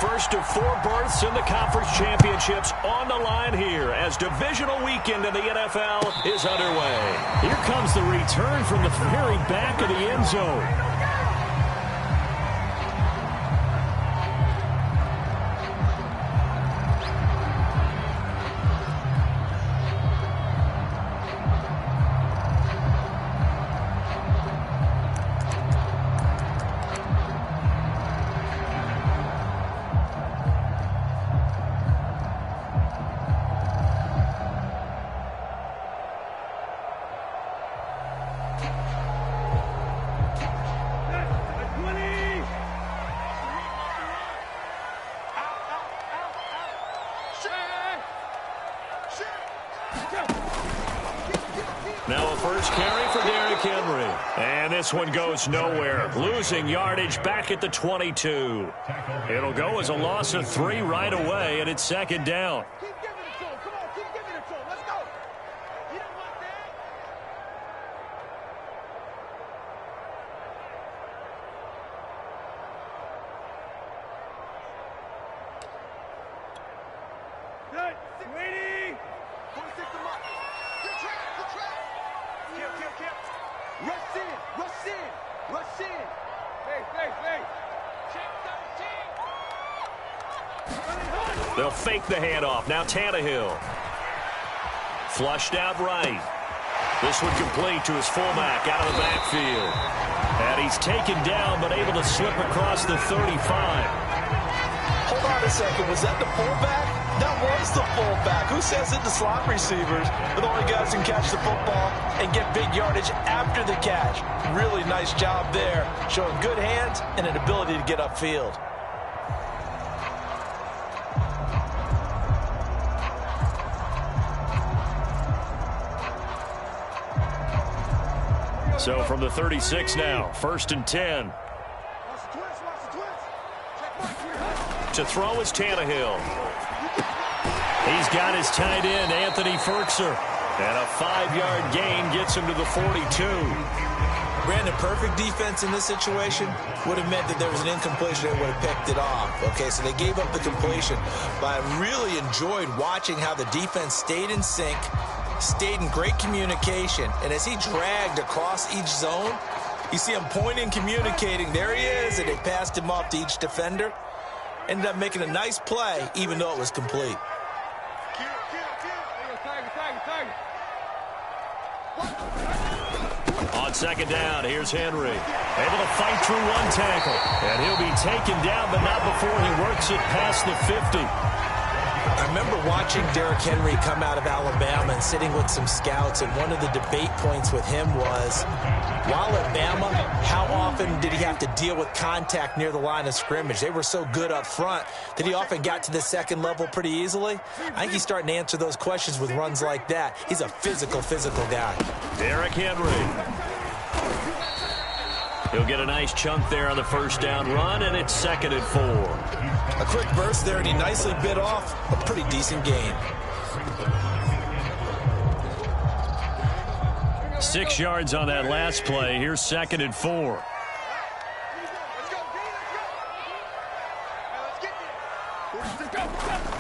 First of 4 berths in the conference championships on the line here as divisional weekend in the NFL is underway. Here comes the return from the very back of the end zone. Now a first carry for Derrick Henry. And this one goes nowhere. Losing yardage back at the 22. It'll go as a loss of 3 right away, and it's second down. Keep giving it to him. Come on, keep giving it to him. Let's go. You don't want that? Good. Sweetie. 46 him up. Good trap. Good trap. Kill. Rush in. Hey. Check 13. They'll fake the handoff. Now Tannehill. Flushed out right. This one complete to his fullback out of the backfield. And he's taken down but able to slip across the 35. Hold on a second. Was that the fullback? That was the fullback. Who says it? The slot receivers are the only guys who can catch the football and get big yardage after the catch. Really nice job there, showing good hands and an ability to get upfield. So from the 36 now, 1st and 10. To throw is Tannehill. He's got his tight end, Anthony Ferkser. And a 5-yard gain gets him to the 42. Brandon, perfect defense in this situation would have meant that there was an incompletion and would have picked it off. Okay, so they gave up the completion. But I really enjoyed watching how the defense stayed in sync, stayed in great communication. And as he dragged across each zone, you see him pointing, communicating. There he is, and they passed him off to each defender. Ended up making a nice play, even though it was complete. On second down, here's Henry. Able to fight through one tackle. And he'll be taken down, but not before he works it past the 50. I remember watching Derrick Henry come out of Alabama and sitting with some scouts, and one of the debate points with him was, while at Bama, how often did he have to deal with contact near the line of scrimmage? They were so good up front that he often got to the second level pretty easily. I think he's starting to answer those questions with runs like that. He's a physical guy. Derrick Henry. He'll get a nice chunk there on the first down run, and it's 2nd and 4. A quick burst there, and he nicely bit off a pretty decent gain. 6 yards on that last play. Here's 2nd and 4.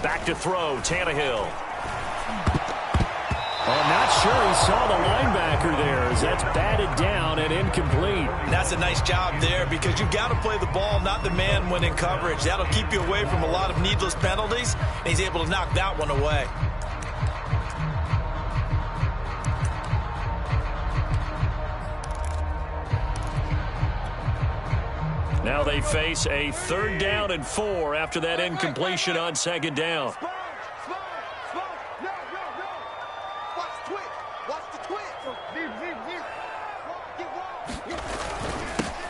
Back to throw, Tannehill. I'm not sure he saw the linebacker there as that's batted down and incomplete. That's a nice job there because you've got to play the ball, not the man when in coverage. That'll keep you away from a lot of needless penalties, and he's able to knock that one away. Now they face a 3rd down and 4 after that incompletion on 2nd down.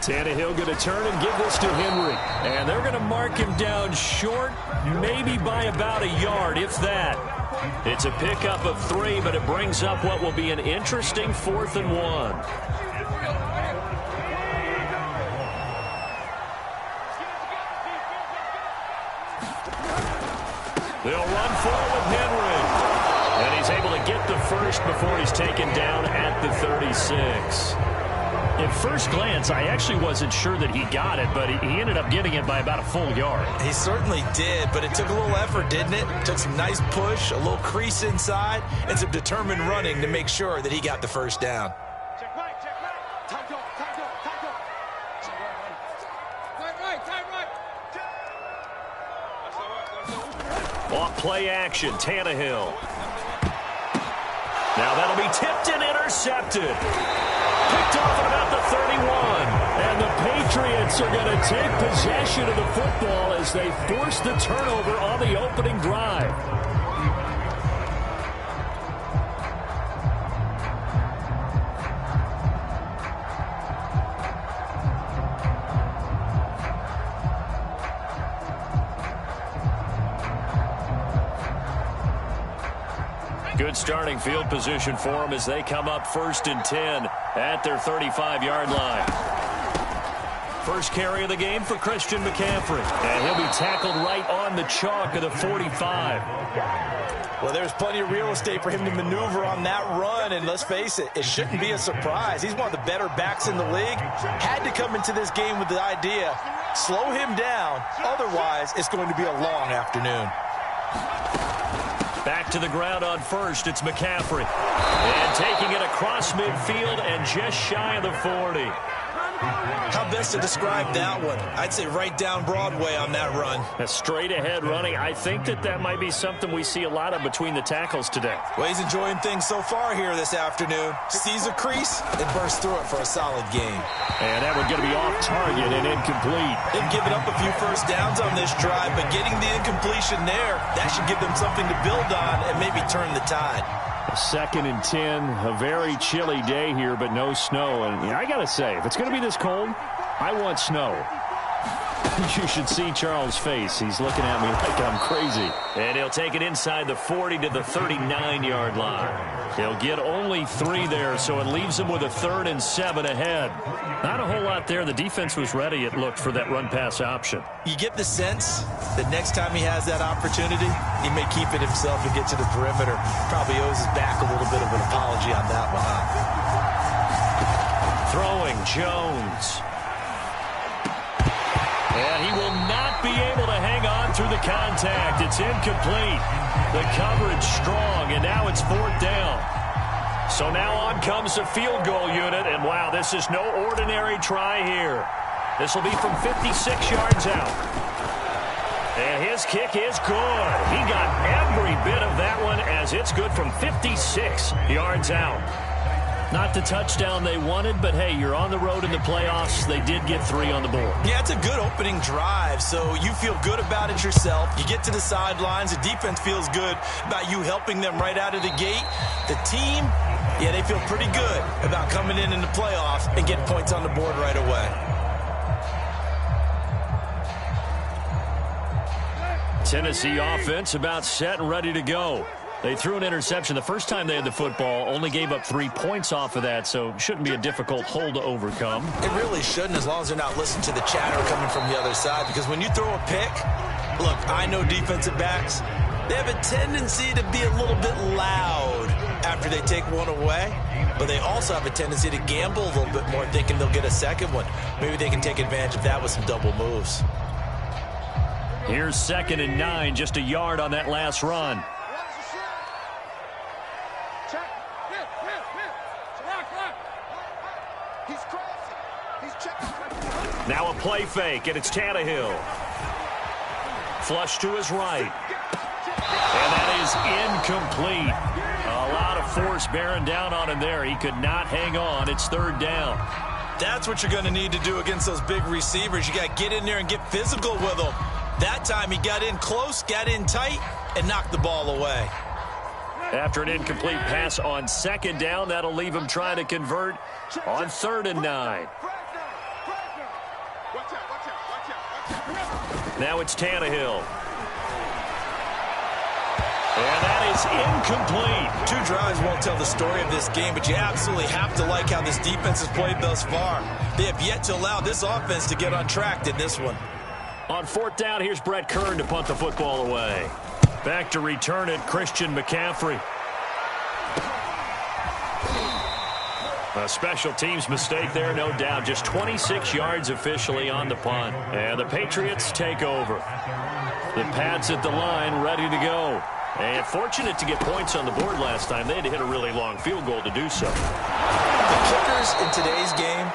Tannehill going to turn and give this to Henry. And they're going to mark him down short, maybe by about a yard, if that. It's a pickup of 3, but it brings up what will be an interesting 4th and 1. They'll run forward with Henry. And he's able to get the first before he's taken down at the 36. At first glance, I actually wasn't sure that he got it, but he ended up getting it by about a full yard. He certainly did, but it took a little effort, didn't it? Took some nice push, a little crease inside, and some determined running to make sure that he got the first down. Check right, check right. Time go, time go, time go. Time right. Off play action, Tannehill. Now that'll be tipped and intercepted. Picked off at about the 31. And the Patriots are going to take possession of the football as they force the turnover on the opening drive. Good starting field position for them as they come up 1st and 10 at their 35-yard line. First carry of the game for Christian McCaffrey. And he'll be tackled right on the chalk of the 45. Well, there's plenty of real estate for him to maneuver on that run, and let's face it, it shouldn't be a surprise. He's one of the better backs in the league. Had to come into this game with the idea, slow him down, otherwise it's going to be a long afternoon. Back to the ground on first, it's McCaffrey. And taking it across midfield and just shy of the 40. How best to describe that one? I'd say right down Broadway on that run. A straight ahead running. I think that might be something we see a lot of between the tackles today. Well, he's enjoying things so far here this afternoon. Sees a crease and bursts through it for a solid game. And that one going to be off target and incomplete. They've given up a few first downs on this drive, but getting the incompletion there, that should give them something to build on and maybe turn the tide. 2nd and 10, a very chilly day here, but no snow. And I got to say, if it's going to be this cold, I want snow. You should see Charles' face. He's looking at me like I'm crazy. And he'll take it inside the 40 to the 39-yard line. He'll get only 3 there, so it leaves him with a 3rd and 7 ahead. Not a whole lot there. The defense was ready, it looked, for that run-pass option. You get the sense that next time he has that opportunity, he may keep it himself and get to the perimeter. Probably owes his back a little bit of an apology on that one, huh? Throwing Jones. And he will not be able to hang on through the contact. It's incomplete. The coverage strong, and now it's 4th down. So now on comes the field goal unit, and wow, this is no ordinary try here. This will be from 56 yards out. And his kick is good. He got every bit of that one as it's good from 56 yards out. Not the touchdown they wanted, but hey, you're on the road in the playoffs. They did get 3 on the board. Yeah, it's a good opening drive, so you feel good about it yourself. You get to the sidelines. The defense feels good about you helping them right out of the gate. The team, yeah, they feel pretty good about coming in the playoffs and getting points on the board right away. Tennessee offense about set and ready to go. They threw an interception the first time they had the football, only gave up 3 points off of that, so shouldn't be a difficult hole to overcome. It really shouldn't, as long as they're not listening to the chatter coming from the other side, because when you throw a pick, look, I know defensive backs, they have a tendency to be a little bit loud after they take one away, but they also have a tendency to gamble a little bit more, thinking they'll get a second one. Maybe they can take advantage of that with some double moves. Here's 2nd and 9, just a yard on that last run. Now a play fake, and it's Tannehill. Flush to his right. And that is incomplete. A lot of force bearing down on him there. He could not hang on. It's 3rd down. That's what you're going to need to do against those big receivers. You got to get in there and get physical with them. That time he got in close, got in tight, and knocked the ball away. After an incomplete pass on 2nd down, that'll leave him trying to convert on 3rd and 9. Now it's Tannehill. And that is incomplete. 2 drives won't tell the story of this game, but you absolutely have to like how this defense has played thus far. They have yet to allow this offense to get untracked in this one. On 4th down, here's Brett Kern to punt the football away. Back to return it, Christian McCaffrey. A special teams mistake there, no doubt. Just 26 yards officially on the punt. And the Patriots take over. The Pats at the line, ready to go. And fortunate to get points on the board last time. They had to hit a really long field goal to do so. The kickers in today's game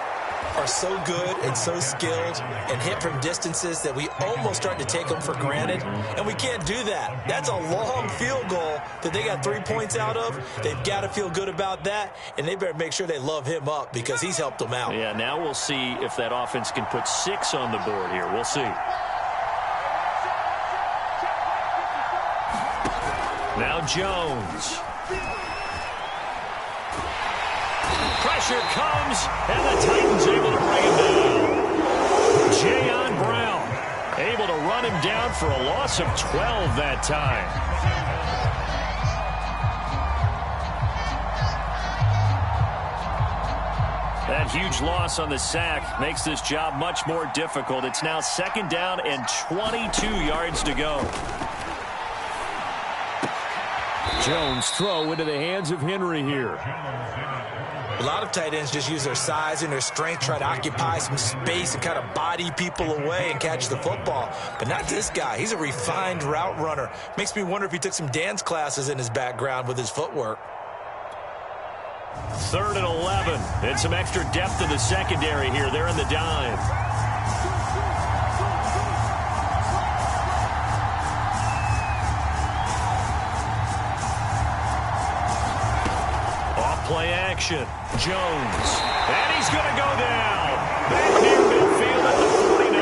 are so good and so skilled and hit from distances that we almost start to take them for granted, and we can't do that. That's a long field goal that they got 3 points out of. They've got to feel good about that, and they better make sure they love him up because he's helped them out. Yeah, now we'll see if that offense can put 6 on the board here. We'll see. Now Jones. Pressure comes, and the Titans able to bring him down. Jayon Brown able to run him down for a loss of 12 that time. That huge loss on the sack makes this job much more difficult. It's now 2nd down and 22 yards to go. Jones throw into the hands of Henry here. A lot of tight ends just use their size and their strength, try to occupy some space and kind of body people away and catch the football. But not this guy. He's a refined route runner. Makes me wonder if he took some dance classes in his background with his footwork. 3rd and 11. And some extra depth in the secondary here. They're in the dime. Play action. Jones. And he's going to go down. Back near midfield at the 49.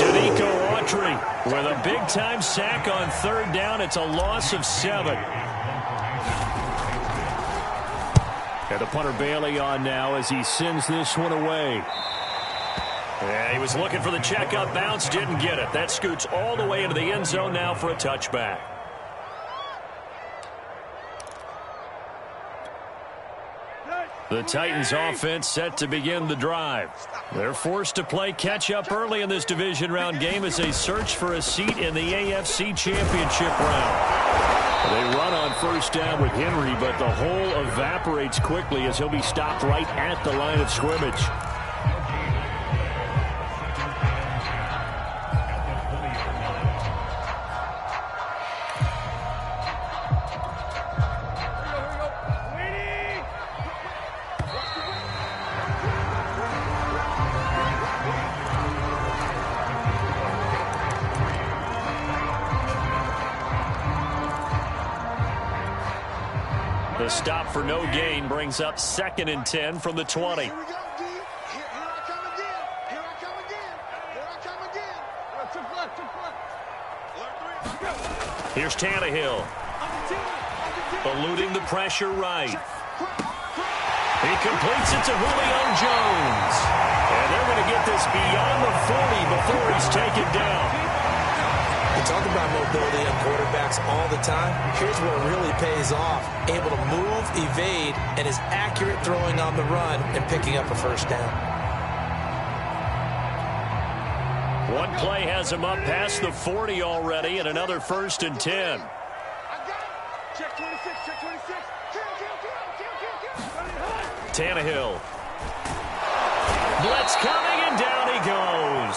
Danico Autry with a big-time sack on 3rd down. It's a loss of 7. And the punter Bailey on now as he sends this one away. Yeah, he was looking for the checkup bounce, didn't get it. That scoots all the way into the end zone now for a touchback. The Titans offense set to begin the drive. They're forced to play catch-up early in this division round game as they search for a seat in the AFC Championship round. They run on 1st down with Henry, but the hole evaporates quickly as he'll be stopped right at the line of scrimmage. The stop for no gain brings up 2nd and 10 from the 20. Here we go, D. Here I come again. Here I come again. Here I come again. Took left. Here's Tannehill. Eluding the pressure right. He completes it to Julio Jones. And they're going to get this beyond the 40 before he's taken down. We talk about mobility on quarterbacks all the time. Here's where it really pays off. Able to move, evade, and is accurate throwing on the run and picking up a 1st down. One play has him up past the 40 already, and another 1st and 10. I got it. Check 26, check 26. Kill. Tannehill. Blitz coming, and down he goes.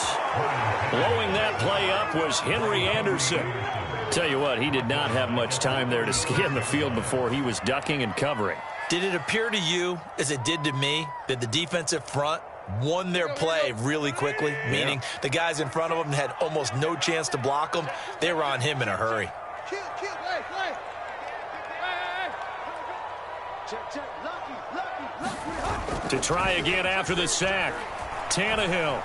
Blowing that play up was Henry Anderson. Tell you what, he did not have much time there to scan the field before he was ducking and covering. Did it appear to you, as it did to me, that the defensive front won their play really quickly? Meaning the guys in front of them had almost no chance to block them. They were on him in a hurry. Kill. Play. Check. Lucky. To try again after the sack. Tannehill.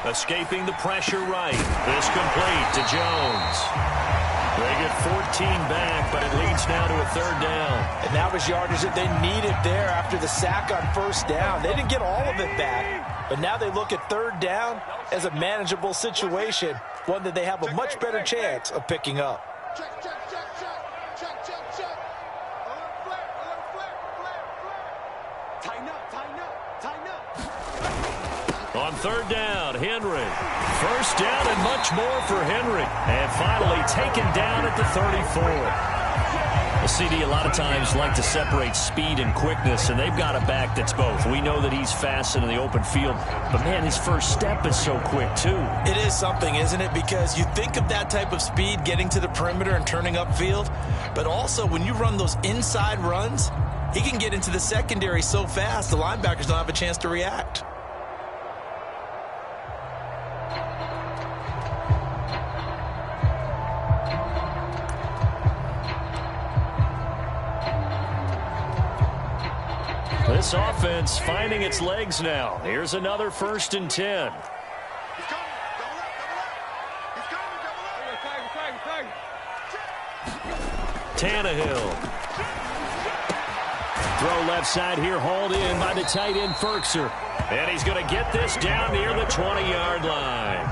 Escaping the pressure right. This complete to Jones. They get 14 back, but it leads now to a 3rd down. And that was yardage that they needed there after the sack on 1st down. They didn't get all of it back, but now they look at 3rd down as a manageable situation, one that they have a much better chance of picking up. Check. Alert flare. Tighten up. On 3rd down, Henry. 1st down and much more for Henry. And finally taken down at the 34. Well, CD a lot of times like to separate speed and quickness, and they've got a back that's both. We know that he's fast in the open field, but, man, his first step is so quick, too. It is something, isn't it? Because you think of that type of speed getting to the perimeter and turning upfield, but also when you run those inside runs, he can get into the secondary so fast the linebackers don't have a chance to react. This offense finding its legs now. Here's another 1st and 10. He's coming. Double up, double up. He's coming, double up. Tannehill. Throw left side here, hauled in by the tight end Ferkser. And he's going to get this down near the 20-yard line.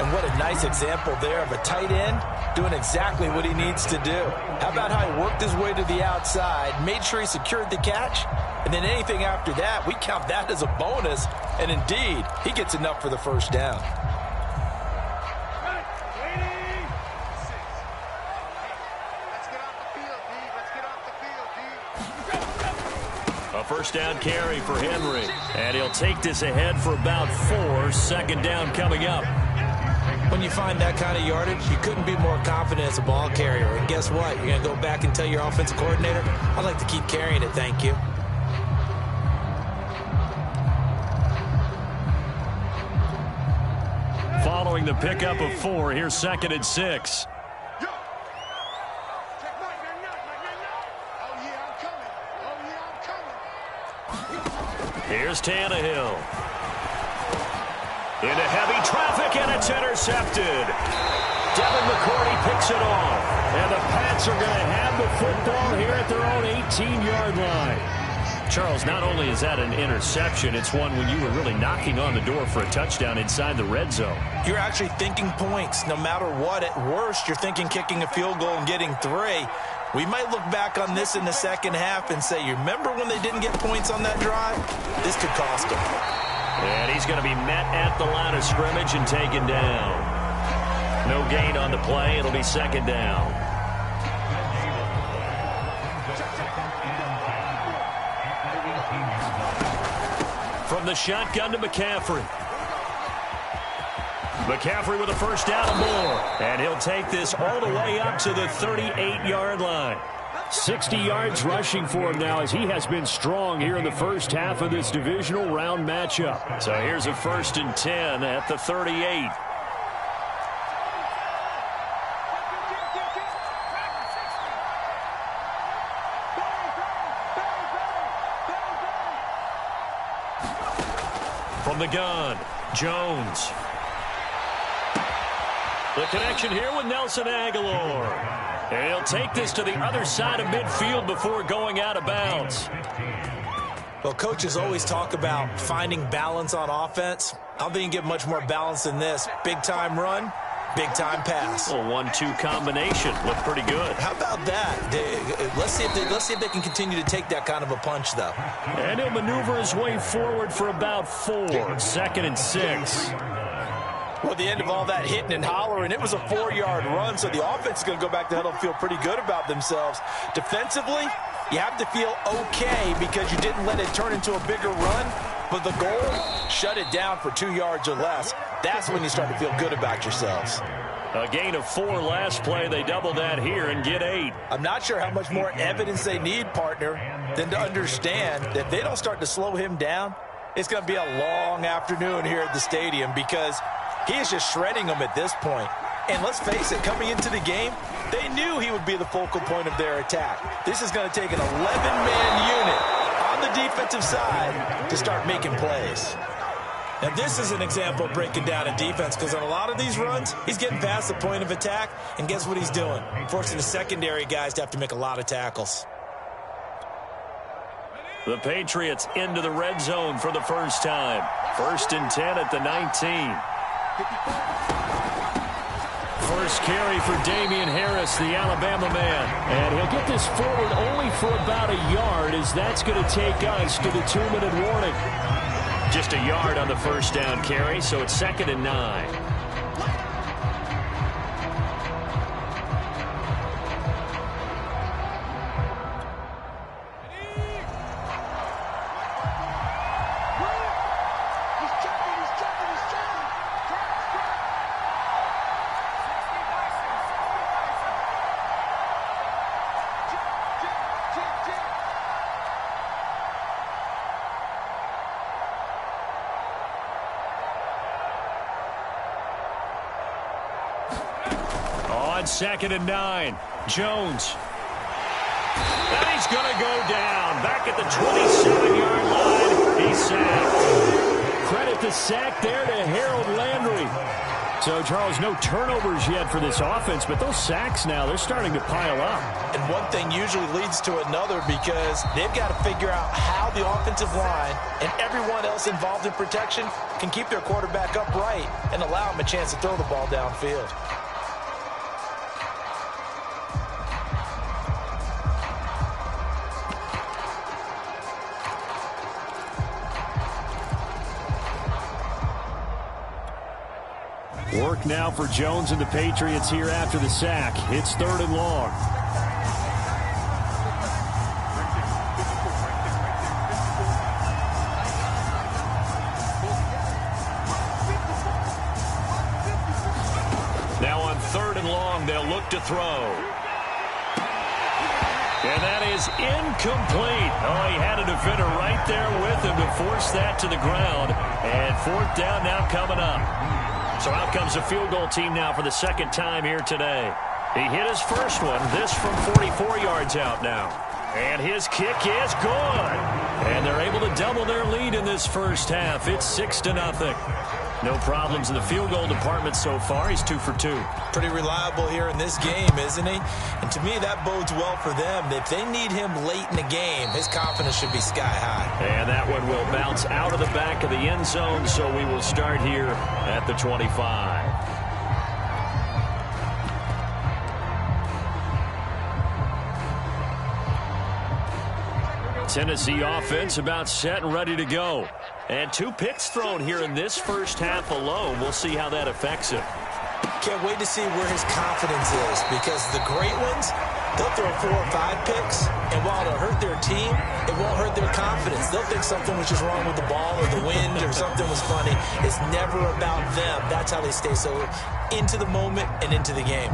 And what a nice example there of a tight end doing exactly what he needs to do. How about how he worked his way to the outside, made sure he secured the catch, and then anything after that, we count that as a bonus. And indeed, he gets enough for the first down. A first down carry for Henry. And he'll take this ahead for about 4. Second down coming up. When you find that kind of yardage, you couldn't be more confident as a ball carrier. And guess what? You're going to go back and tell your offensive coordinator, I'd like to keep carrying it, thank you. Following the pickup of 4, here's 2nd and 6. Here's Tannehill. Into heavy traffic, and it's intercepted. Devin McCourty picks it off. And the Pats are going to have the football here at their own 18-yard line. Charles, not only is that an interception, it's one when you were really knocking on the door for a touchdown inside the red zone. You're actually thinking points. No matter what, at worst, you're thinking kicking a field goal and getting 3. We might look back on this in the second half and say, you remember when they didn't get points on that drive? This could cost them. And he's going to be met at the line of scrimmage and taken down. No gain on the play. It'll be 2nd down. From the shotgun to McCaffrey. McCaffrey with a first down and more. And he'll take this all the way up to the 38-yard line. 60 yards rushing for him now as he has been strong here in the first half of this divisional round matchup. So here's a 1st and 10 at the 38. From the gun, Jones. The connection here with Nelson Aguilar. And he'll take this to the other side of midfield before going out of bounds. Well, coaches always talk about finding balance on offense. I don't think you can get much more balance than this. Big-time run, big-time pass. A 1-2 combination. Looked pretty good. How about that? Let's see if they can continue to take that kind of a punch, though. And he'll maneuver his way forward for about 4. 2nd and 6. Well, at the end of all that hitting and hollering, it was a 4-yard run, so the offense is going to go back to huddle and feel pretty good about themselves. Defensively, you have to feel okay because you didn't let it turn into a bigger run, but the goal, shut it down for 2 yards or less. That's when you start to feel good about yourselves. A gain of 4 last play. They double that here and get 8. I'm not sure how much more evidence they need, partner, than to understand that if they don't start to slow him down, it's going to be a long afternoon here at the stadium because he is just shredding them at this point. And let's face it, coming into the game, they knew he would be the focal point of their attack. This is going to take an 11-man unit on the defensive side to start making plays. Now, this is an example of breaking down a defense because on a lot of these runs, he's getting past the point of attack, and guess what he's doing? Forcing the secondary guys to have to make a lot of tackles. The Patriots into the red zone for the first time. 1st and 10 at the 19. First carry for Damian Harris, the Alabama man. And he'll get this forward only for about a yard, as that's going to take us to the 2-minute warning. Just a yard on the first down carry, so it's 2nd and 9. on 2nd and 9. Jones. And he's going to go down. Back at the 27-yard line. He's sacked. Credit the sack there to Harold Landry. So, Charles, no turnovers yet for this offense, but those sacks now, they're starting to pile up. And one thing usually leads to another because they've got to figure out how the offensive line and everyone else involved in protection can keep their quarterback upright and allow him a chance to throw the ball downfield. Work now for Jones and the Patriots here after the sack. It's 3rd and long. Now on 3rd and long, they'll look to throw. And that is incomplete. Oh, he had a defender right there with him to force that to the ground. And 4th down now coming up. So out comes a field goal team now for the 2nd time here today. He hit his first one, this from 44 yards out now. And his kick is good. And they're able to double their lead in this first half. It's 6-0. No problems in the field goal department so far. He's 2 for 2. Pretty reliable here in this game, isn't he? And to me, that bodes well for them. If they need him late in the game, his confidence should be sky high. And that one will bounce out of the back of the end zone, so we will start here at the 25. Tennessee offense about set and ready to go. And 2 picks thrown here in this first half alone. We'll see how that affects him. Can't wait to see where his confidence is because the great ones, they'll throw 4 or 5 picks, and while it'll hurt their team, it won't hurt their confidence. They'll think something was just wrong with the ball or the wind or something was funny. It's never about them. That's how they stay so into the moment and into the game.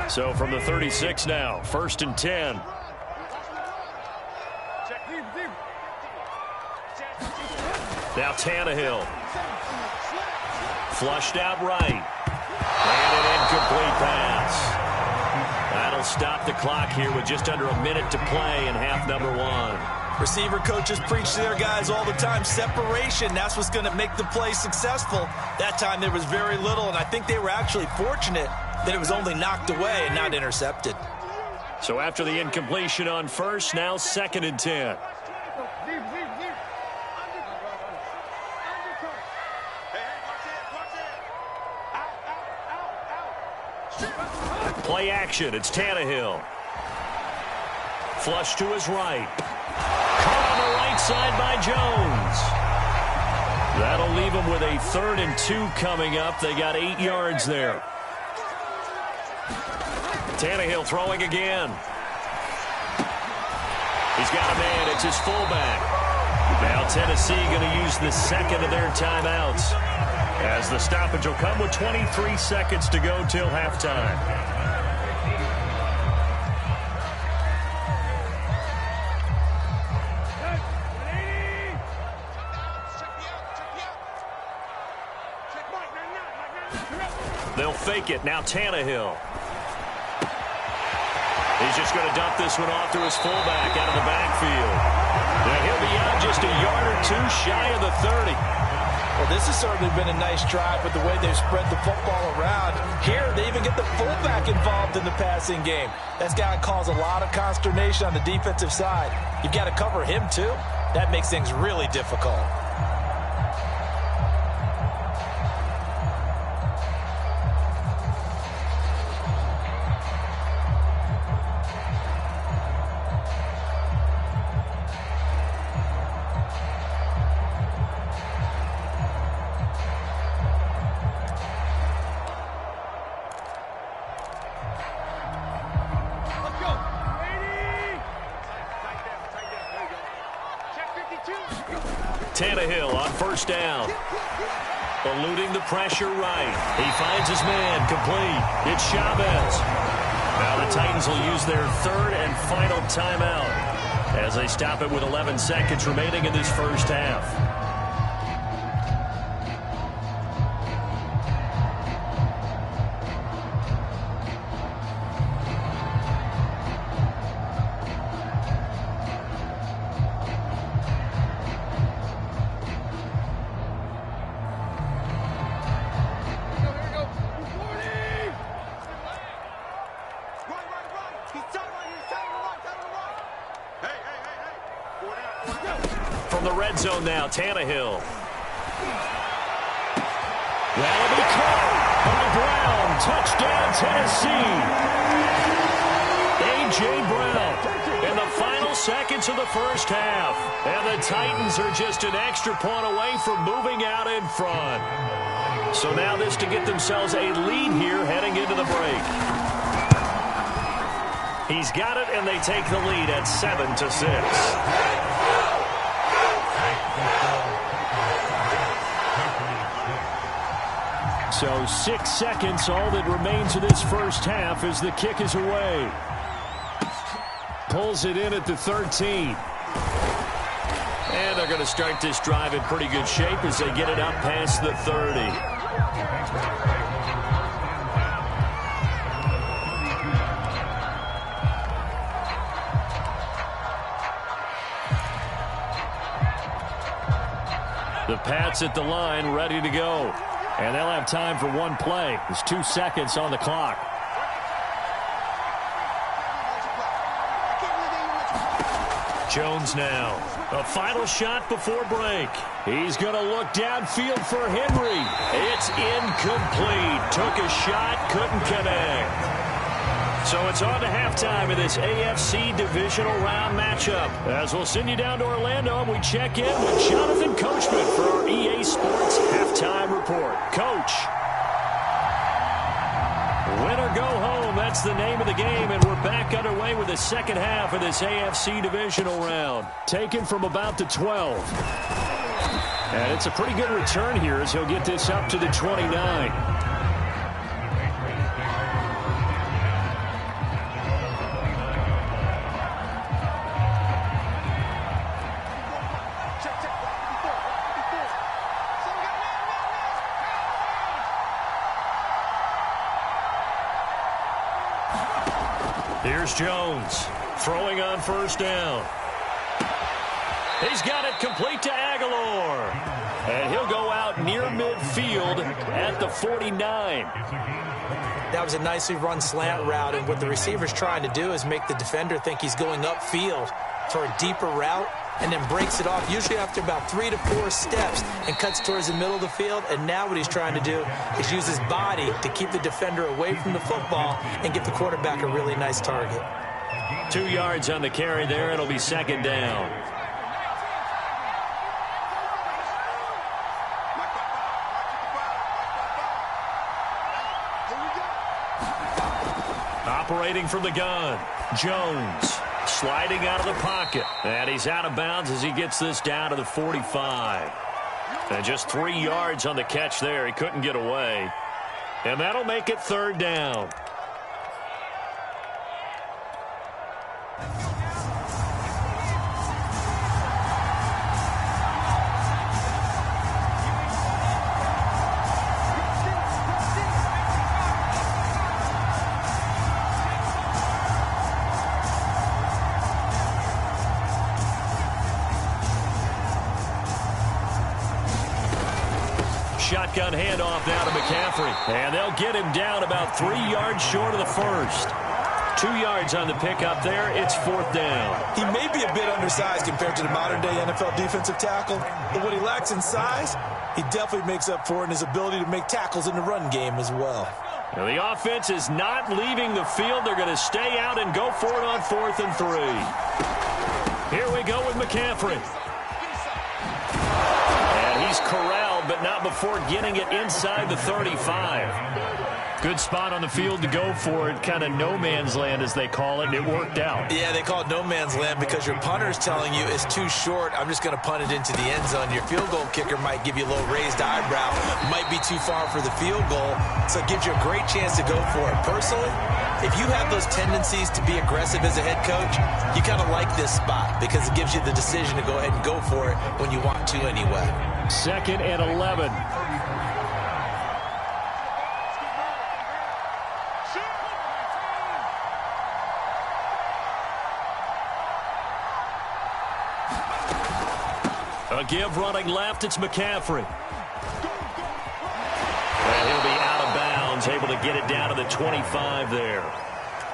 So from the 36 now, 1st and 10. Now Tannehill. Flushed out right. And an incomplete pass. That'll stop the clock here with just under a minute to play in half number 1. Receiver coaches preach to their guys all the time. Separation, that's what's going to make the play successful. That time there was very little, and I think they were actually fortunate that it was only knocked away and not intercepted. So after the incompletion on 1st, now 2nd and 10. Play action, it's Tannehill. Flush to his right. Caught on the right side by Jones. That'll leave him with a 3rd and 2 coming up. They got 8 yards there. Tannehill throwing again. He's got a man. It's his fullback. Now Tennessee going to use the 2nd of their timeouts as the stoppage will come with 23 seconds to go till halftime. They'll fake it. Now Tannehill. He's just going to dump this one off to his fullback out of the backfield. Now he'll be out just a yard or 2 shy of the 30. Well, this has certainly been a nice drive with the way they've spread the football around. Here, they even get the fullback involved in the passing game. That's got to cause a lot of consternation on the defensive side. You've got to cover him, too. That makes things really difficult. Tannehill on 1st down. Eluding the pressure right. He finds his man complete. It's Chavez. Now the Titans will use their third and final timeout as they stop it with 11 seconds remaining in this first half. From the red zone now, Tannehill. That'll be caught by Brown. Touchdown, Tennessee. A.J. Brown in the final seconds of the first half. And the Titans are just an extra point away from moving out in front. So now this to get themselves a lead here heading into the break. He's got it, and they take the lead at 7-6. So 6 seconds, all that remains of this first half as the kick is away. Pulls it in at the 13. And they're going to start this drive in pretty good shape as they get it up past the 30. The Pats at the line, ready to go. And they'll have time for one play. There's 2 seconds on the clock. Jones now. A final shot before break. He's going to look downfield for Henry. It's incomplete. Took a shot, couldn't connect. So it's on to halftime of this AFC divisional round matchup. As we'll send you down to Orlando, and we check in with Jonathan Coachman for our EA Sports halftime report. Coach. Win or go home, that's the name of the game, and we're back underway with the second half of this AFC divisional round. Taken from about the 12. And it's a pretty good return here as he'll get this up to the 29. Here's Jones throwing on first down. He's got it complete to Aguilar. And he'll go out near midfield at the 49. That was a nicely run slant route, and what the receiver's trying to do is make the defender think he's going upfield for a deeper route, and then breaks it off, usually after about 3 to 4 steps, and cuts towards the middle of the field. And now what he's trying to do is use his body to keep the defender away from the football and give the quarterback a really nice target. 2 yards on the carry there. It'll be second down. Operating from the gun, Jones. Sliding out of the pocket. And he's out of bounds as he gets this down to the 45. And just 3 yards on the catch there. He couldn't get away. And that'll make it third down. Shotgun handoff now to McCaffrey. And they'll get him down about 3 yards short of the first. 2 yards on the pickup there. It's fourth down. He may be a bit undersized compared to the modern-day NFL defensive tackle, but what he lacks in size, he definitely makes up for in his ability to make tackles in the run game as well. Now the offense is not leaving the field. They're going to stay out and go for it on 4th and 3. Here we go with McCaffrey. And he's corralled, but not before getting it inside the 35. Good spot on the field to go for it, kind of no man's land as they call it, and it worked out. Yeah, they call it no man's land because your punter's telling you it's too short. I'm just going to punt it into the end zone. Your field goal kicker might give you a little raised eyebrow, might be too far for the field goal, so it gives you a great chance to go for it. Personally, if you have those tendencies to be aggressive as a head coach, you kind of like this spot because it gives you the decision to go ahead and go for it when you want to anyway. 2nd and 11. A give running left, it's McCaffrey. And he'll be out of bounds, able to get it down to the 25 there.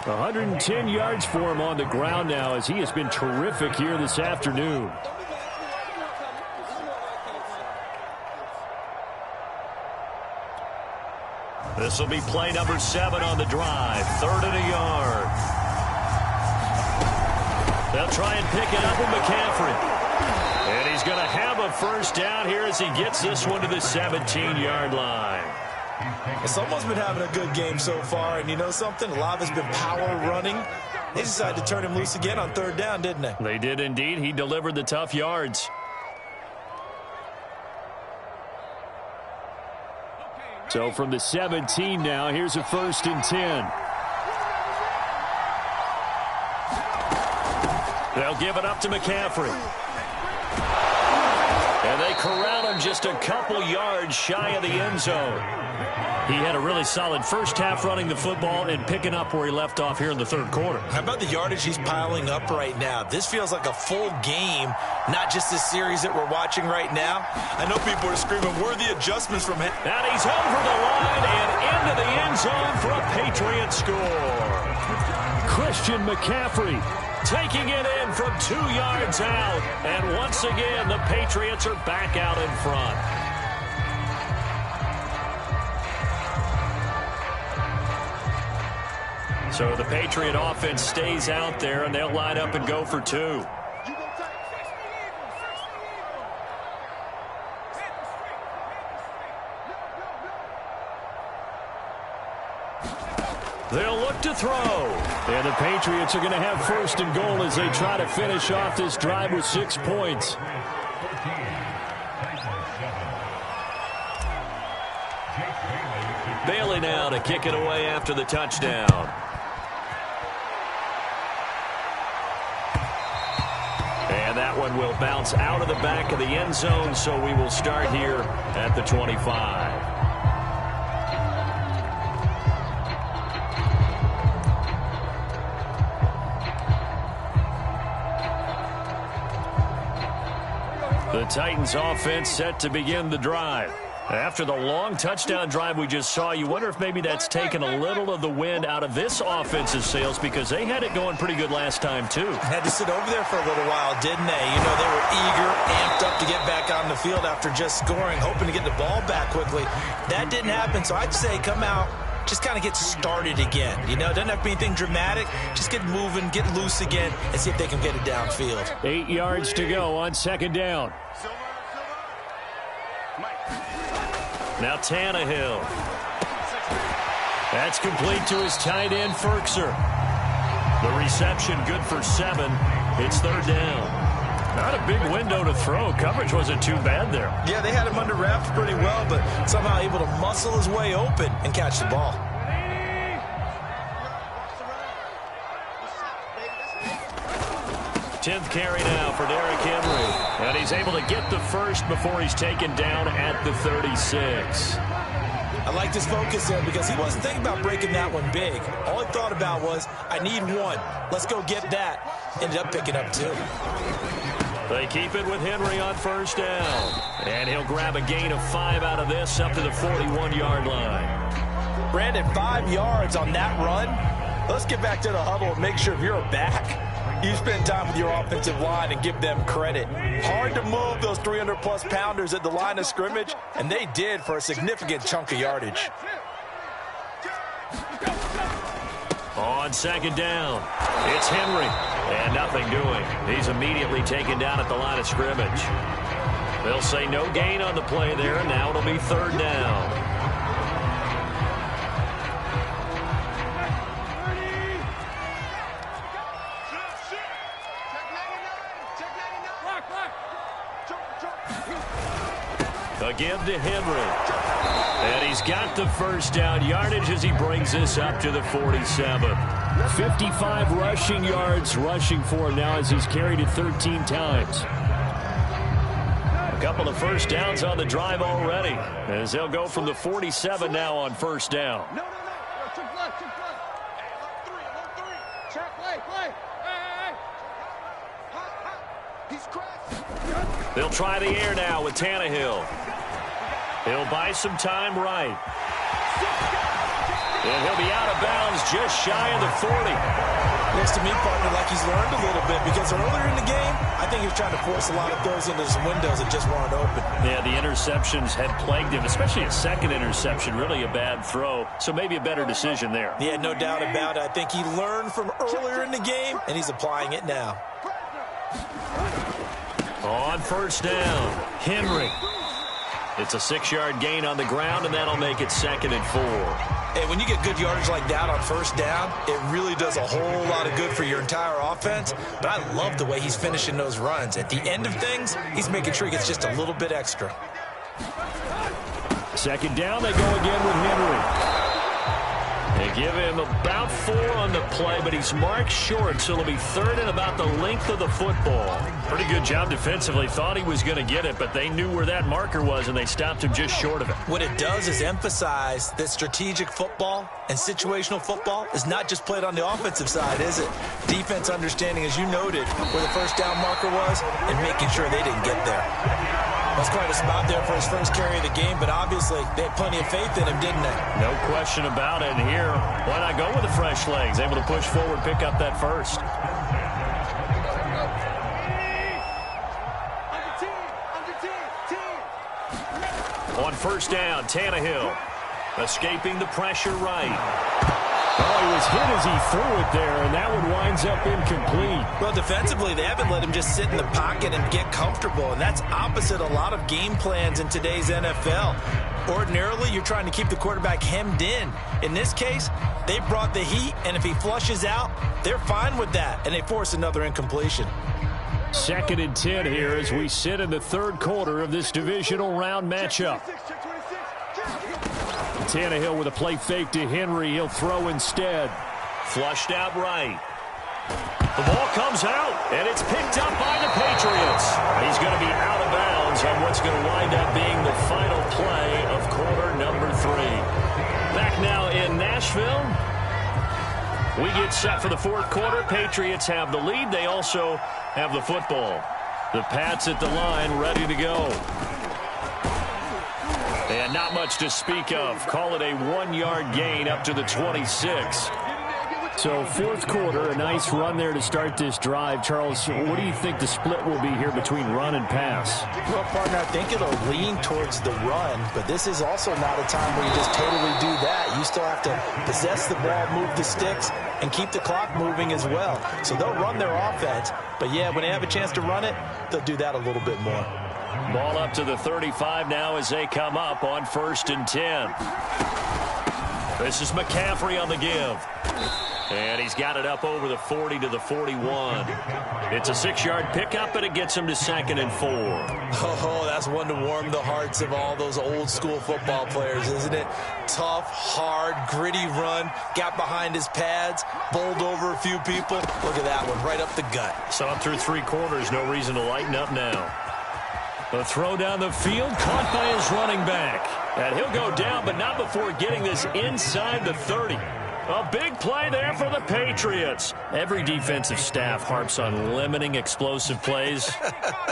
110 yards for him on the ground now as he has been terrific here this afternoon. This will be play number 7 on the drive. 3rd and a yard. They'll try and pick it up with McCaffrey. And he's going to have a first down here as he gets this one to the 17-yard line. Someone's been having a good game so far, and you know something? A lot of it's been power running. They decided to turn him loose again on 3rd down, didn't they? They did indeed. He delivered the tough yards. So from the 17 now, here's a 1st and 10. They'll give it up to McCaffrey. And they corral him just a couple yards shy of the end zone. He had a really solid first half running the football and picking up where he left off here in the 3rd quarter. How about the yardage he's piling up right now? This feels like a full game, not just this series that we're watching right now. I know people are screaming, worthy adjustments from him. And he's over the line and into the end zone for a Patriot score. Christian McCaffrey taking it in from 2 yards out. And once again, the Patriots are back out in front. So the Patriot offense stays out there, and they'll line up and go for 2. They'll look to throw. And the Patriots are going to have 1st and goal as they try to finish off this drive with 6 points. Bailey now to kick it away after the touchdown. And that one will bounce out of the back of the end zone, so we will start here at the 25. The Titans offense set to begin the drive. After the long touchdown drive we just saw, you wonder if maybe that's taken a little of the wind out of this offensive sails because they had it going pretty good last time, too. Had to sit over there for a little while, didn't they? You know, they were eager, amped up to get back on the field after just scoring, hoping to get the ball back quickly. That didn't happen, so I'd say come out, just kind of get started again. You know, it doesn't have to be anything dramatic. Just get moving, get loose again, and see if they can get it downfield. 8 yards to go on 2nd down. Now Tannehill. That's complete to his tight end, Ferkser. The reception good for 7. It's 3rd down. Not a big window to throw. Coverage wasn't too bad there. Yeah, they had him under wraps pretty well, but somehow able to muscle his way open and catch the ball. Tenth carry now for Derrick Henry. And he's able to get the first before he's taken down at the 36. I like this focus there because he wasn't thinking about breaking that one big. All he thought about was, I need 1. Let's go get that. Ended up picking up 2. They keep it with Henry on 1st down. And he'll grab a gain of 5 out of this up to the 41-yard line. Brandon, 5 yards on that run. Let's get back to the huddle and make sure if you're back, you spend time with your offensive line and give them credit. Hard to move those 300-plus pounders at the line of scrimmage, and they did for a significant chunk of yardage. On 2nd down, it's Henry, and nothing doing. He's immediately taken down at the line of scrimmage. They'll say no gain on the play there, and now it'll be 3rd down. A give to Henry. And he's got the first down yardage as he brings this up to the 47. 55 rushing yards rushing for him now as he's carried it 13 times. A couple of first downs on the drive already as they'll go from the 47 now on first down. No. Check play. Hey, check play. Hey. He's crashed. They'll try the air now with Tannehill. He'll buy some time right. And he'll be out of bounds just shy of the 40. Looks to me, partner, like he's learned a little bit because earlier in the game, I think he was trying to force a lot of throws into some windows that just weren't open. Yeah, the interceptions had plagued him, especially a second interception, really a bad throw. So maybe a better decision there. Yeah, no doubt about it. I think he learned from earlier in the game, and he's applying it now. On first down, Henry. It's a 6-yard gain on the ground, and that'll make it 2nd and 4. Hey, when you get good yardage like that on first down, it really does a whole lot of good for your entire offense. But I love the way he's finishing those runs. At the end of things, he's making sure he gets just a little bit extra. 2nd down, they go again with Henry. They give him about 4 on the play, but he's marked short, so it'll be 3rd and about the length of the football. Pretty good job defensively. Thought he was going to get it, but they knew where that marker was, and they stopped him just short of it. What it does is emphasize that strategic football and situational football is not just played on the offensive side, is it? Defense understanding, as you noted, where the first down marker was and making sure they didn't get there. That's quite a spot there for his first carry of the game, but obviously they had plenty of faith in him, didn't they? No question about it. And here, why not go with the fresh legs? Able to push forward, pick up that first. On first down, Tannehill escaping the pressure right. Oh, he was hit as he threw it there, and that one winds up incomplete. Well, defensively, they haven't let him just sit in the pocket and get comfortable, and that's opposite a lot of game plans in today's NFL. Ordinarily, you're trying to keep the quarterback hemmed in. In this case, they brought the heat, and if he flushes out, they're fine with that, and they force another incompletion. 2nd and 10 here as we sit in the 3rd quarter of this divisional round matchup. Tannehill with a play fake to Henry. He'll throw instead. Flushed out right. The ball comes out, and it's picked up by the Patriots. He's going to be out of bounds on what's going to wind up being the final play of quarter number 3. Back now in Nashville. We get set for the 4th quarter. Patriots have the lead. They also have the football. The Pats at the line, ready to go. And not much to speak of. Call it a 1-yard gain up to the 26. So 4th quarter, a nice run there to start this drive. Charles, what do you think the split will be here between run and pass? Well, partner, I think it'll lean towards the run, but this is also not a time where you just totally do that. You still have to possess the ball, move the sticks, and keep the clock moving as well. So they'll run their offense, but yeah, when they have a chance to run it, they'll do that a little bit more. Ball up to the 35 now as they come up on 1st and 10. This is McCaffrey on the give. And he's got it up over the 40 to the 41. It's a 6-yard pickup, and it gets him to 2nd and 4. Oh, that's one to warm the hearts of all those old-school football players, isn't it? Tough, hard, gritty run, got behind his pads, bowled over a few people. Look at that one, right up the gut. So up through 3 quarters, no reason to lighten up now. The throw down the field, caught by his running back. And he'll go down, but not before getting this inside the 30. A big play there for the Patriots. Every defensive staff harps on limiting explosive plays.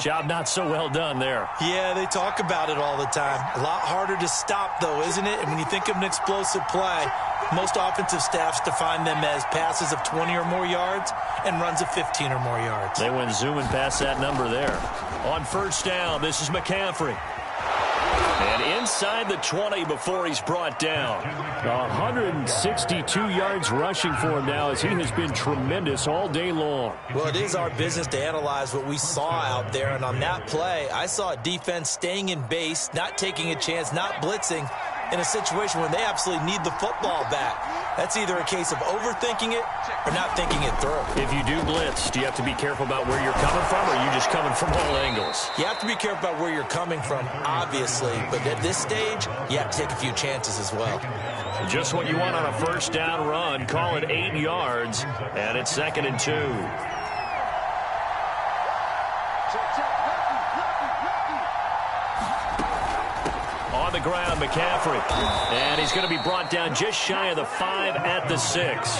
Job not so well done there. Yeah, they talk about it all the time. A lot harder to stop, though, isn't it? And when you think of an explosive play, most offensive staffs define them as passes of 20 or more yards and runs of 15 or more yards. They went zooming past that number there. On 1st down, this is McCaffrey. And inside the 20 before he's brought down. 162 yards rushing for him now as he has been tremendous all day long. Well, it is our business to analyze what we saw out there. And on that play, I saw a defense staying in base, not taking a chance, not blitzing, in a situation where they absolutely need the football back. That's either a case of overthinking it or not thinking it through. If you do blitz, do you have to be careful about where you're coming from, or are you just coming from all angles? You have to be careful about where you're coming from, obviously, but at this stage, you have to take a few chances as well. Just what you want on a first down run. Call it 8 yards, and it's 2nd and 2. On the ground, McCaffrey. And he's going to be brought down just shy of the 5 at the 6.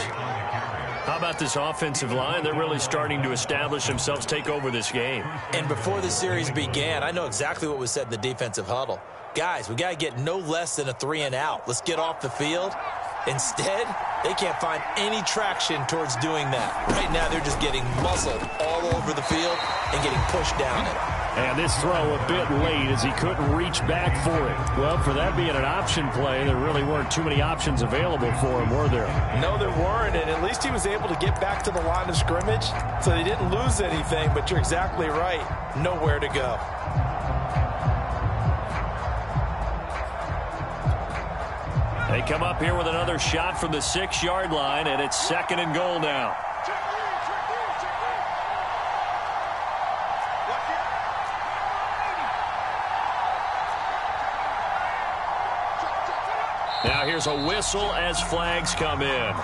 How about this offensive line? They're really starting to establish themselves, take over this game. And before the series began, I know exactly what was said in the defensive huddle. Guys, we got to get no less than a 3 and out. Let's get off the field. Instead, they can't find any traction towards doing that. Right now, they're just getting muscled all over the field and getting pushed down it. And this throw a bit late as he couldn't reach back for it. Well, for that being an option play, there really weren't too many options available for him, were there? No, there weren't, and at least he was able to get back to the line of scrimmage, so they didn't lose anything, but you're exactly right. Nowhere to go. They come up here with another shot from the 6-yard line, and it's 2nd and goal now. Now here's a whistle as flags come in.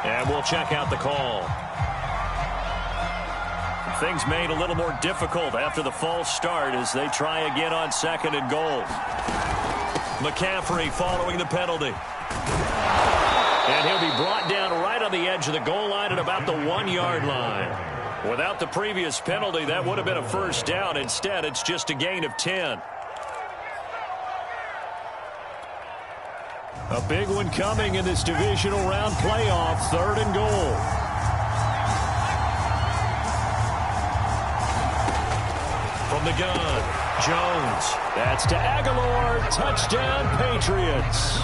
And we'll check out the call. Things made a little more difficult after the false start as they try again on 2nd and goal. McCaffrey following the penalty. And he'll be brought down right on the edge of the goal line at about the 1-yard line. Without the previous penalty, that would have been a first down. Instead, it's just a gain of 10. A big one coming in this divisional round playoff, 3rd and goal. From the gun, Jones. That's to Aguilar. Touchdown, Patriots.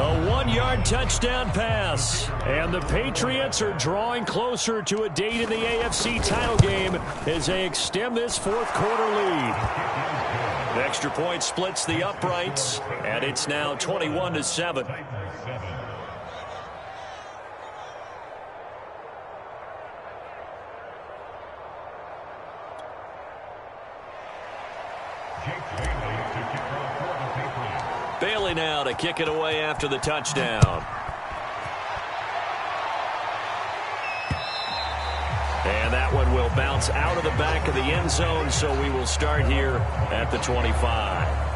A 1-yard touchdown pass. And the Patriots are drawing closer to a date in the AFC title game as they extend this 4th quarter lead. The extra point splits the uprights, and it's now 21-7. Bailey now to kick it away after the touchdown. And that one will bounce out of the back of the end zone, so we will start here at the 25.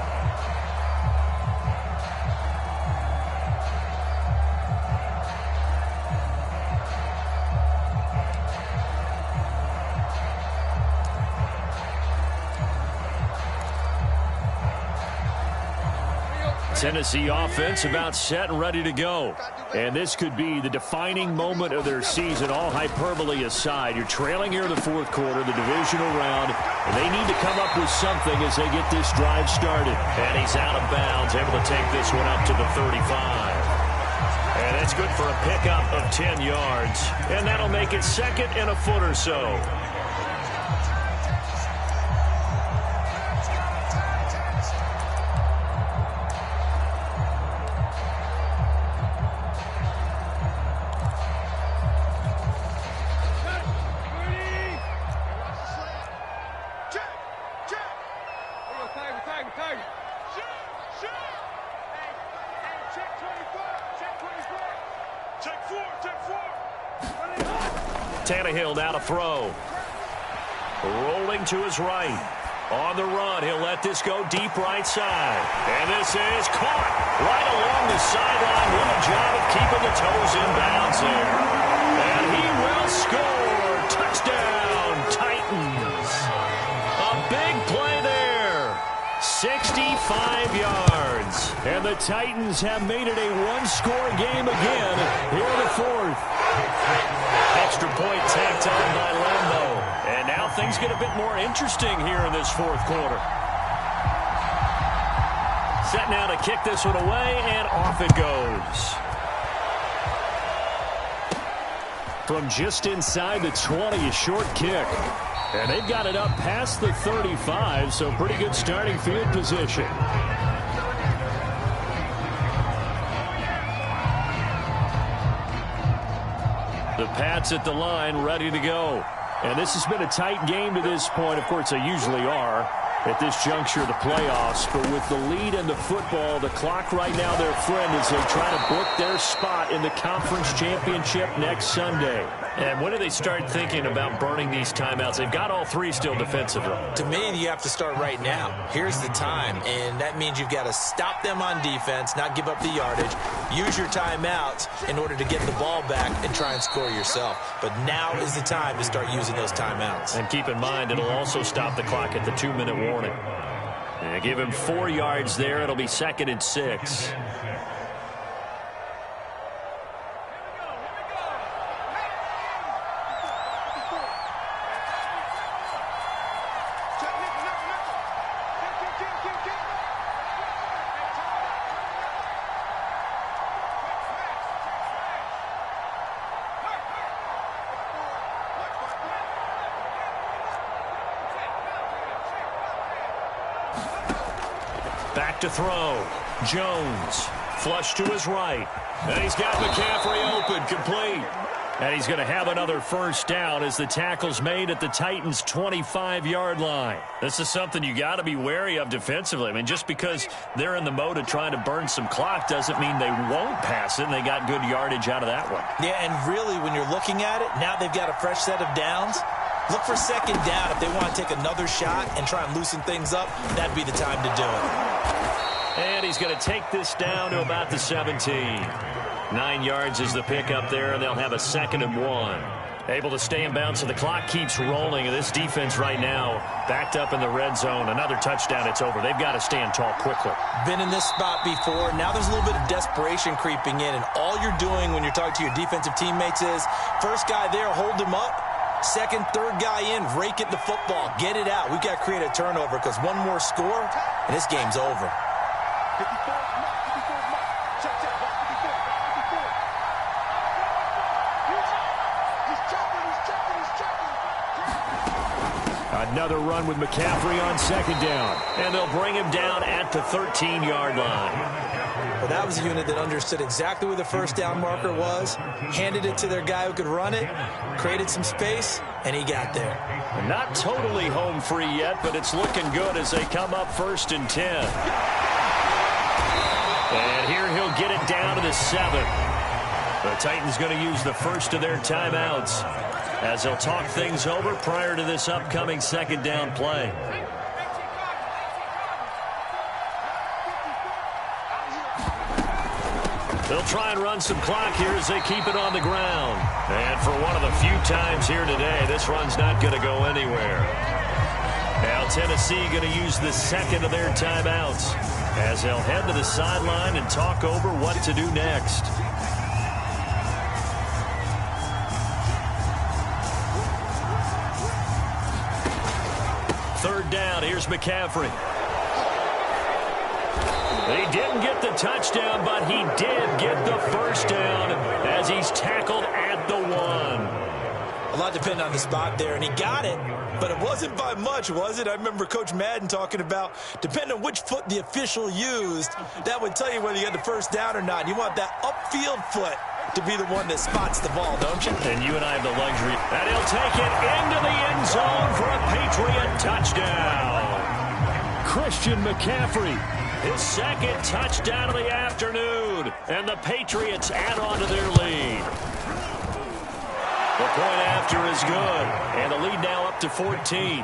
Tennessee offense about set and ready to go. And this could be the defining moment of their season, all hyperbole aside. You're trailing here in the 4th quarter, the divisional round, and they need to come up with something as they get this drive started. And he's out of bounds, able to take this one up to the 35. And that's good for a pickup of 10 yards. And that'll make it 2nd and a foot or so. Tannehill now to throw. Rolling to his right. On the run, he'll let this go deep right side. And this is caught right along the sideline. What a job of keeping the toes in bounds there. And he will score. Touchdown, Titans. A big play there. 65 yards. And the Titans have made it a one-score game again here in the 4th. Extra point tacked on by Lambo. And now things get a bit more interesting here in this 4th quarter. Set now to kick this one away, and off it goes. From just inside the 20, a short kick. And they've got it up past the 35, so pretty good starting field position. The Pats at the line, ready to go. And this has been a tight game to this point. Of course, they usually are at this juncture of the playoffs. But with the lead in the football, the clock right now their friend as they try to book their spot in the conference championship next Sunday. And when do they start thinking about burning these timeouts? They've got all three still defensively. To me, you have to start right now. Here's the time, and that means you've got to stop them on defense, not give up the yardage, use your timeouts in order to get the ball back and try and score yourself. But now is the time to start using those timeouts. And keep in mind, it'll also stop the clock at the 2-minute warning. And give him 4 yards there. It'll be 2nd and 6. Back to throw. Jones. Flush to his right. And he's got McCaffrey open. Complete. And he's going to have another first down as the tackle's made at the Titans' 25-yard line. This is something you got to be wary of defensively. I mean, just because they're in the mode of trying to burn some clock doesn't mean they won't pass it, and they got good yardage out of that one. Yeah, and really, when you're looking at it, now they've got a fresh set of downs. Look for 2nd down. If they want to take another shot and try and loosen things up, that'd be the time to do it. And he's going to take this down to about the 17. 9 yards is the pickup there, and they'll have a 2nd and 1. Able to stay in bounds, so the clock keeps rolling. And this defense right now backed up in the red zone. Another touchdown, it's over. They've got to stand tall quickly. Been in this spot before. Now there's a little bit of desperation creeping in, and all you're doing when you're talking to your defensive teammates is first guy there, hold him up. 2nd, 3rd guy in, rake it the football. Get it out. We've got to create a turnover because one more score, and this game's over. 54, check, 54. He's checking. Another run with McCaffrey on 2nd down. And they'll bring him down at the 13-yard line. Well, that was a unit that understood exactly where the first down marker was, handed it to their guy who could run it, created some space, and he got there. Not totally home free yet, but it's looking good as they come up 1st and 10. And here he'll get it down to the 7. The Titans going to use the first of their timeouts as they'll talk things over prior to this upcoming 2nd down play. They'll try and run some clock here as they keep it on the ground. And for one of the few times here today, this run's not going to go anywhere. Now Tennessee going to use the 2nd of their timeouts as they'll head to the sideline and talk over what to do next. Third down, here's McCaffrey. He didn't get the touchdown, but he did get the first down as he's tackled at the 1. A lot depended on the spot there, and he got it, but it wasn't by much, was it? I remember Coach Madden talking about, depending on which foot the official used, that would tell you whether you had the first down or not. You want that upfield foot to be the one that spots the ball, don't you? And you and I have the luxury. And he'll take it into the end zone for a Patriot touchdown. Christian McCaffrey. His 2nd touchdown of the afternoon. And the Patriots add on to their lead. The point after is good. And the lead now up to 14.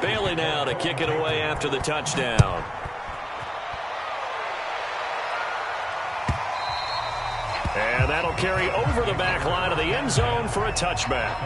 Bailey now to kick it away after the touchdown. And that'll carry over the back line of the end zone for a touchback.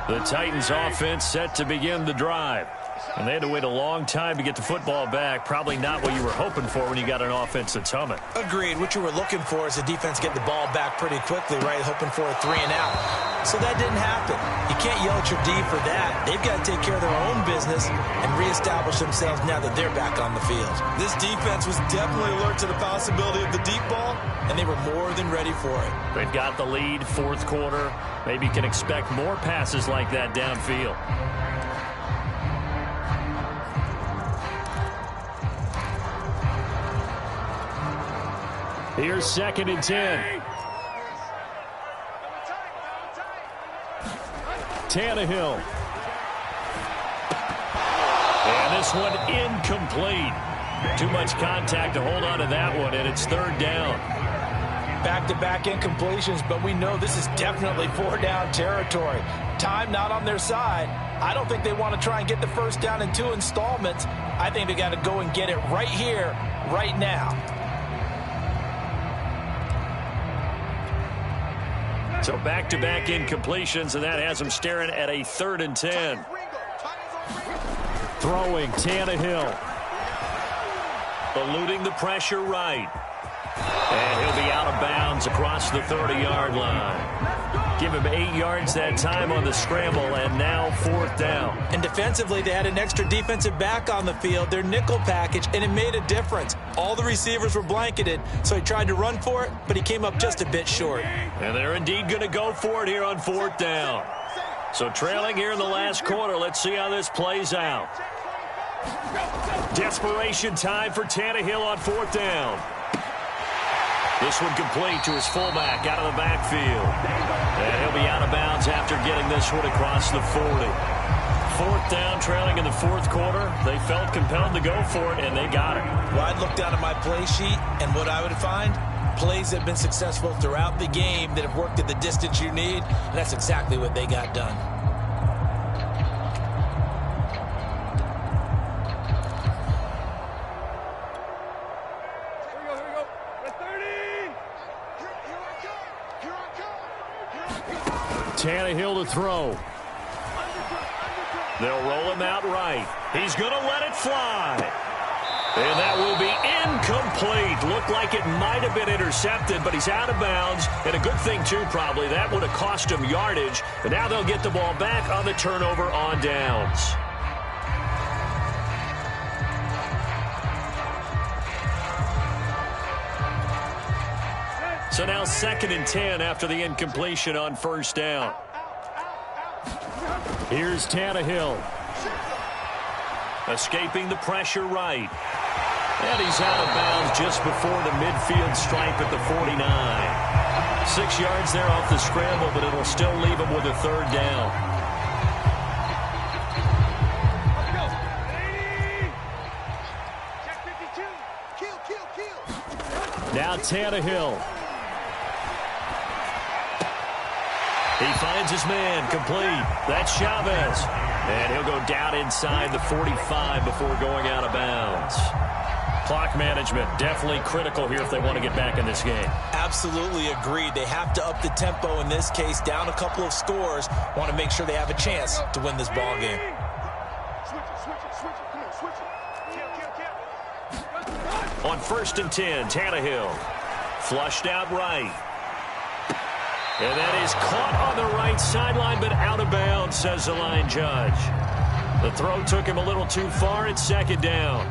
The Titans offense set to begin the drive. And they had to wait a long time to get the football back. Probably not what you were hoping for when you got an offense that's humming. Agreed. What you were looking for is the defense get the ball back pretty quickly, right? Hoping for a 3 and out. So that didn't happen. You can't yell at your D for that. They've got to take care of their own business and reestablish themselves now that they're back on the field. This defense was definitely alert to the possibility of the deep ball, and they were more than ready for it. They've got the lead, fourth quarter. Maybe you can expect more passes like that downfield. Here's 2nd and 10. Tannehill. And this one incomplete. Too much contact to hold on to that one, and it's 3rd down. Back-to-back incompletions, but we know this is definitely 4-down territory. Time not on their side. I don't think they want to try and get the first down in 2 installments. I think they got to go and get it right here, right now. So back-to-back incompletions, and that has them staring at a 3rd and 10. Throwing Tannehill. Eluding the pressure right. And he'll be out of bounds across the 30-yard line. Give him 8 yards that time on the scramble, and now 4th down. And defensively, they had an extra defensive back on the field, their nickel package, and it made a difference. All the receivers were blanketed, so he tried to run for it, but he came up just a bit short. And they're indeed going to go for it here on 4th down. So trailing here in the last quarter, let's see how this plays out. Desperation time for Tannehill on 4th down. This one complete to his fullback out of the backfield. And he'll be out of bounds after getting this one across the 40. 4th down, trailing in the 4th quarter. They felt compelled to go for it, and they got it. Well, I'd look down at my play sheet, and what I would find, plays that have been successful throughout the game that have worked at the distance you need, and that's exactly what they got done. Tannehill to throw. They'll roll him out right. He's going to let it fly. And that will be incomplete. Looked like it might have been intercepted, but he's out of bounds. And a good thing, too, probably. That would have cost him yardage. And now they'll get the ball back on the turnover on downs. So now 2nd and 10 after the incompletion on 1st down. Here's Tannehill. Escaping the pressure right. And he's out of bounds just before the midfield stripe at the 49. 6 yards there off the scramble, but it'll still leave him with a 3rd down. Now Tannehill. He finds his man, complete. That's Chavez. And he'll go down inside the 45 before going out of bounds. Clock management, definitely critical here if they want to get back in this game. Absolutely agreed. They have to up the tempo in this case, down a couple of scores. Want to make sure they have a chance to win this ball game. On 1st and 10, Tannehill. Flushed out right. And that is caught on the right sideline, but out of bounds, says the line judge. The throw took him a little too far. It's 2nd down.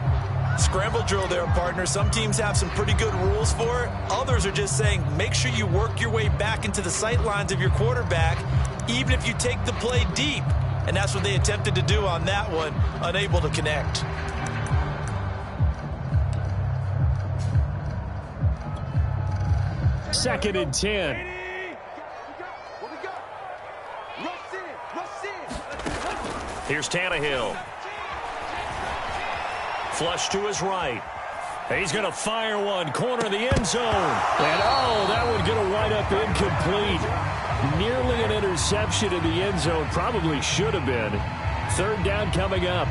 Scramble drill there, partner. Some teams have some pretty good rules for it. Others are just saying make sure you work your way back into the sight lines of your quarterback, even if you take the play deep. And that's what they attempted to do on that one, unable to connect. Second and 10. Here's Tannehill. Flush to his right. He's going to fire one. Corner of the end zone. And, oh, that one going to wind up incomplete. Nearly an interception in the end zone. Probably should have been. 3rd down coming up.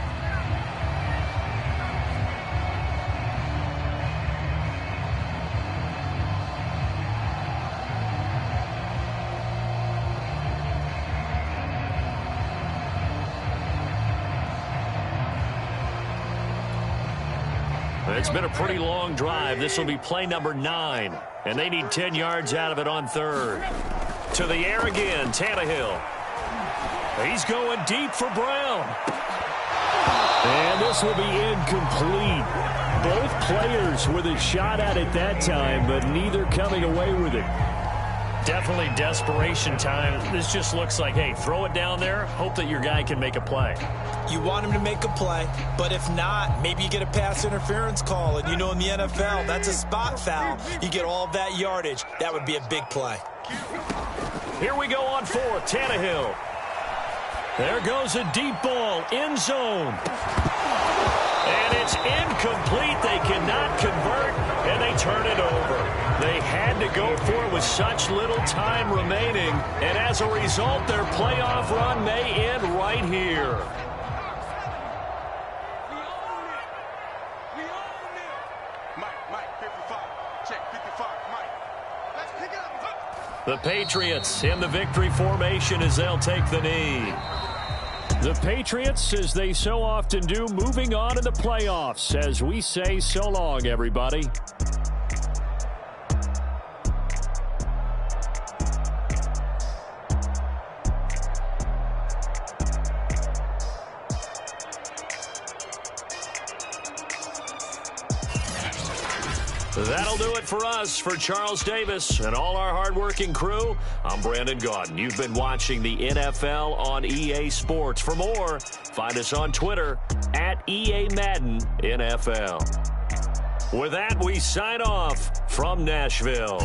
It's been a pretty long drive. This will be play number 9, and they need 10 yards out of it on 3rd. To the air again, Tannehill. He's going deep for Brown. And this will be incomplete. Both players with a shot at it that time, but neither coming away with it. Definitely desperation time. This just looks like, hey, throw it down there, hope that your guy can make a play. You want him to make a play, but if not, maybe you get a pass interference call. And you know in the NFL, that's a spot foul. You get all that yardage. That would be a big play. Here we go on 4th, Tannehill. There goes a deep ball, end zone. And it's incomplete. They cannot convert, and they turn it over. They had to go for it with such little time remaining, and as a result, their playoff run may end right here. Mike, 55. Check, 55, Mike. Let's pick it up. The Patriots in the victory formation as they'll take the knee. The Patriots, as they so often do, moving on in the playoffs as we say so long, everybody. That'll do it for us. For Charles Davis and all our hardworking crew, I'm Brandon Gaudin. You've been watching the NFL on EA Sports. For more, find us on Twitter at EA Madden NFL. With that, we sign off from Nashville.